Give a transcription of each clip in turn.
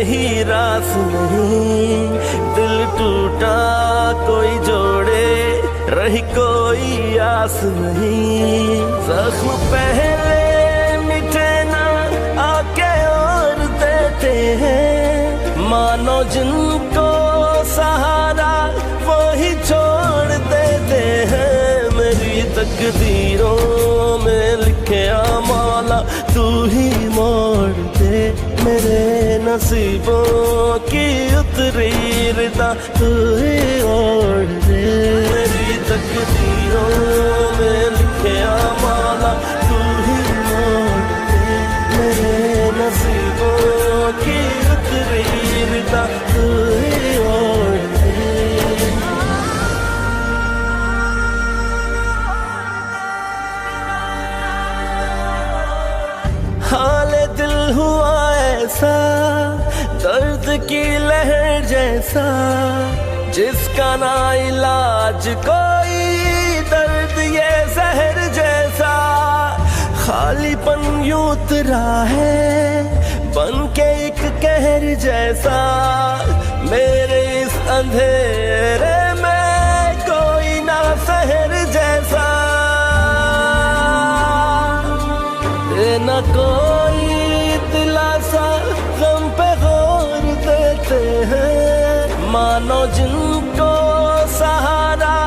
ही रास नहीं, दिल टूटा कोई जोड़े रही कोई आस नहीं। जख्म पहले मिटे ना आके और देते हैं, मानो जिनको सहारा वो ही छोड़ देते हैं। मेरी तकदीरों में लिखे मौला तू ही मोड़ दे, मेरे नसीबों की उतरी रिदा तू ही ओढ़ दे। मेरी तकदीरों में लिखे मौला तू ही मोड़ दे, मेरे नसीबों की उतरी रिदा तू ही ओढ़ दे। हाले दिल हुआ ऐसा दर्द की लहर जैसा, जिसका ना इलाज कोई, दर्द ये जहर जैसा। खालीपन यूं उतरा है बन के एक कहर जैसा, मेरे इस अंधेरे में कोई ना सहर जैसा। न कोई दिलासा गम पे गौर देते हैं, मानो जिनको सहारा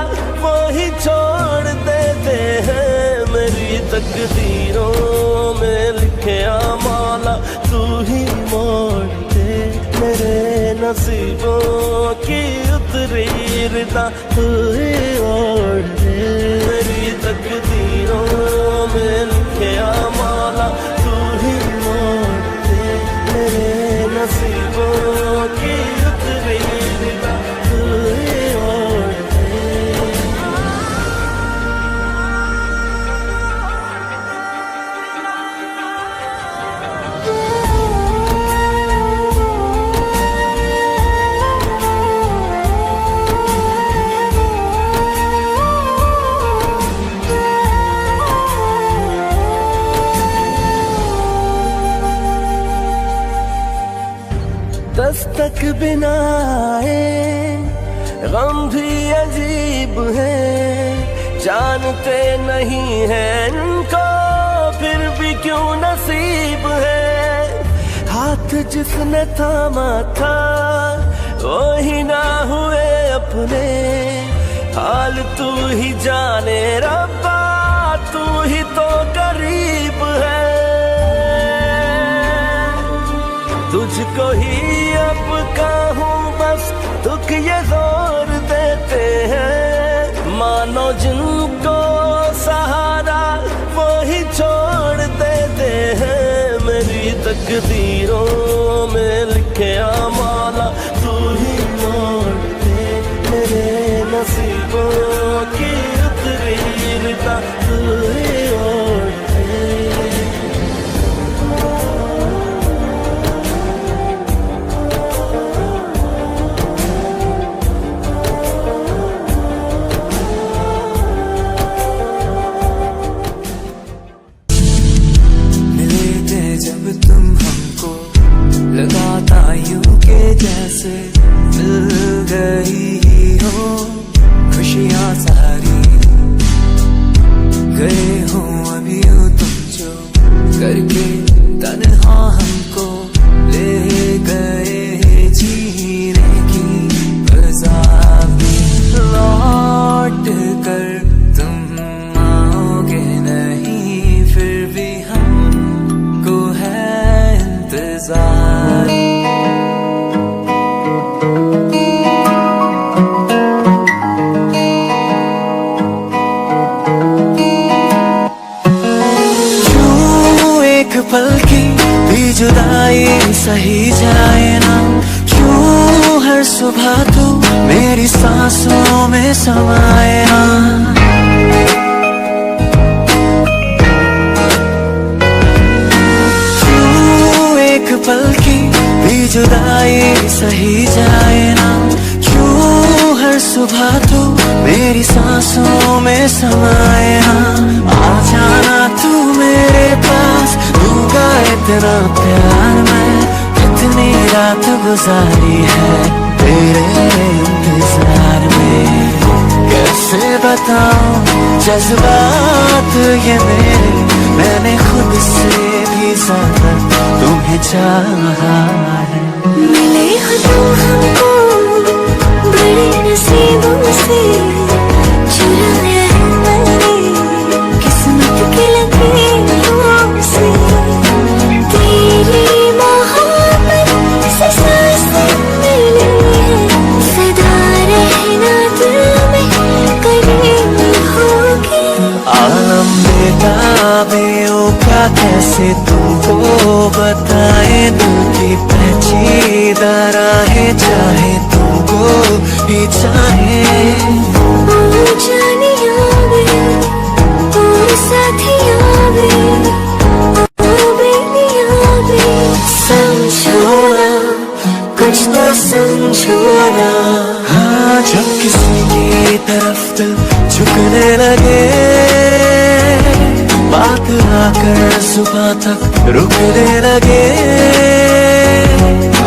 वो ही छोड़ देते हैं। मेरी तकदीरों में लिखे मौला तू ही मोड़ दे, मेरे नसीबों की उतरी रिदा तू ही ओढ़ दे। मेरी तकदीरों में लिखे मौला तू ही मोड़ दे, मेरे नसीबों की उतरी रिदा तू ही ओढ़ दे। दस्तक बिना आए गम भी अजीब है, जानते नहीं हैं इनको फिर भी क्यों नसीब है। हाथ जिसने थामा था वो ही ना हुए अपने, हाल तू ही जाने रब्बा तू ही तो करीब है। तुझको ही अब कहूँ बस दुख ये जोर देते हैं, मानो जिनको सहारा वो ही छोड़ देते हैं। मेरी तकदीरों में लिखे मौला तू ही मोड़ दे, मेरे नसीबों की उतरी रिदा तू ही ओढ़ दे। लगाता यूं के जैसे मिल गई हो खुशियाँ सारी, गए हो अभी यूं तुम जो करके तन्हा हमको ले गए जीने की बजाबी। लौट कर तुम आओगे नहीं फिर भी हमको है इंतजार। पल की भी जुदाई सही जाए ना, क्यों हर सुबह तू मेरी सांसों में समाए ना। क्यों एक पल की भी जुदाई सही जाए ना, क्यों हर सुबह तू मेरी सांसों में समाए ना। आ जाना तू मेरे पास, दूंगा इतना प्यार मैं, कितनी रात गुजारी है तेरे इंतजार में। कैसे बताऊं जज्बात ये मेरे, मैंने खुद से भी ज्यादा तुम्हें चाहा है। मिले हो तुम हमको बड़े नसीबों से, चुराया है मैंने किस्मत के लकीरों से। तेरी मोहब्बत से सांसें मिली है, सदा रहना दिल में करीब होगी। आलम बेताबियों का कैसे तुमको बताए, दिल की पेचीदा राहें चाहे तुमको भी चाहे। ओ जानिया वे, ओ साथिया वे, ओ बेनिया वे, समझो ना कुछ तो समझो ना। हाँ जब किसी की तरफ दिल झुकने लगे, बात आकर सुबह तक रुकने लगे।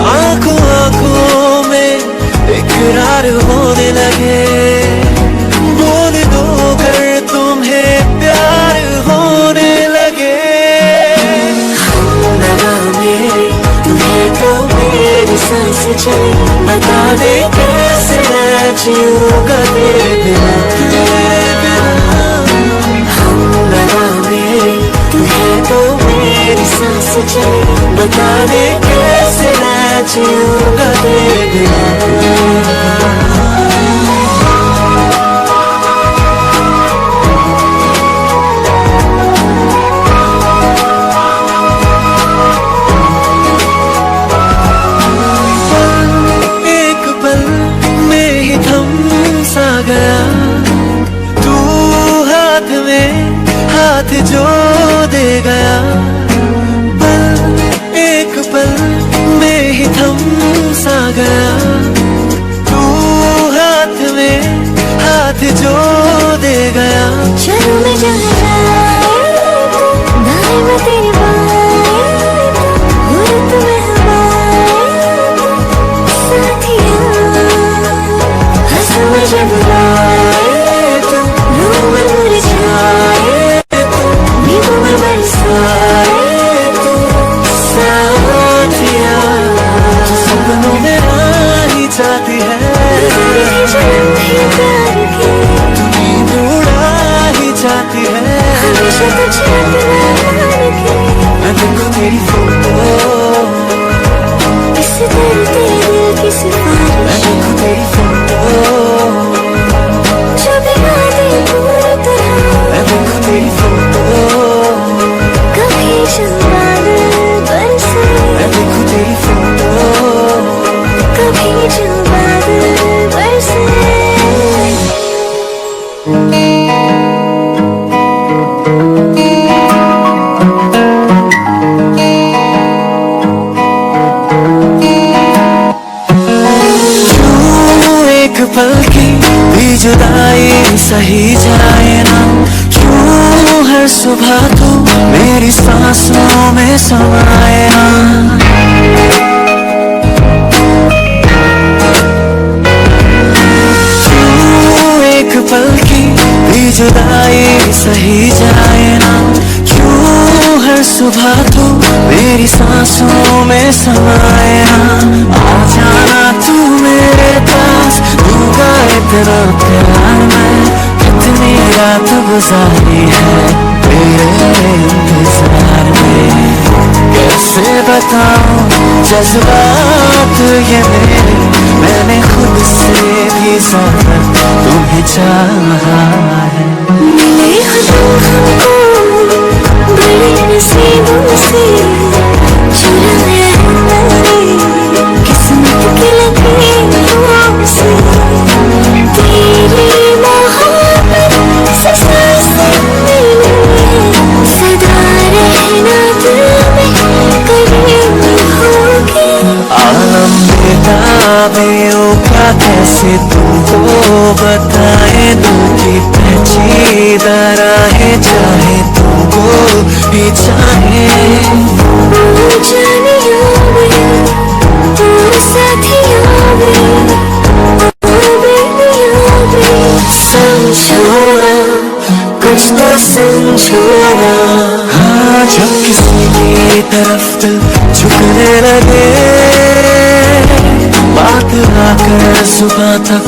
आंखों आंखों में इकरार होने लगे, बोल दो कर तुम्हें प्यार होने लगे। हम लगा मेरे तुम्हें तो मेरी सांस चली, बता दे कैसे मैं जीऊंगा तेरे बिना। हम लगा मेरे तुम्हें तो मेरी सांस चली, बता दे कैसे मैं जीऊंगा तेरे बिना। एक पल में ही थम सा गया, तू हाथ में हाथ जो दे गया। पल एक पल में ही थम सा गया, तू हाथ में हाथ जो दे गया। चलो मैं जहाँ जाए मैं तेरे पाए, और तुम्हें हवाए साथिया। हंसू मैं जब बुलाए तो रूह में मुरझाए, नींबू में बरसाए तो साथिया। सपनों में आनी चाहती है, जन्म भी प्यार के नींद उड़ा ही चाहती है। हमेशा तुझे अपना रखे, मैं देखूं तेरी फोटो, इस दिल तेरे दिल की मैं सिफारिश। देखूं तेरी फोटो, जो बिना दे पूरी तरह, मैं देखूं तेरी फोटो, कभी जो बादल बरसे, मैं देखूं तेरी फोटो। कभी जो बादल बरसे। एक पल की भी जुदाई सही जाए ना, क्यों हर सुबह तू मेरी सांसों में समाए ना। क्यों एक पल की भी जुदाई सही जाए ना, क्यों हर सुबह तू मेरी सांसों में समाए ना। आ जाना तू मेरे पास, दूंगा इतना प्यार मैं, कितनी रात गुजारी है तेरे इंतजार में। कैसे बताऊं जज्बात ये मेरे, मैंने खुद से भी ज्यादा तुम्हें चाहा है। मिले हो तुम हमको बड़े नसीबों से, चुराया है मैंने किस्मत के लकीरों से। तेरी मोहब्बत से सांसें मिली है, सदा रहना दिल में करीब होगी। आलम बेताबियों का कैसे तुमको बताए, दिल की पेचीदा राहें चाहे तुमको भी चाहे। ओ जानिया वे, मुझको समझना। हाँ, जब किसी की तरफ दिल झुकने लगे, बात आकर सुबह तक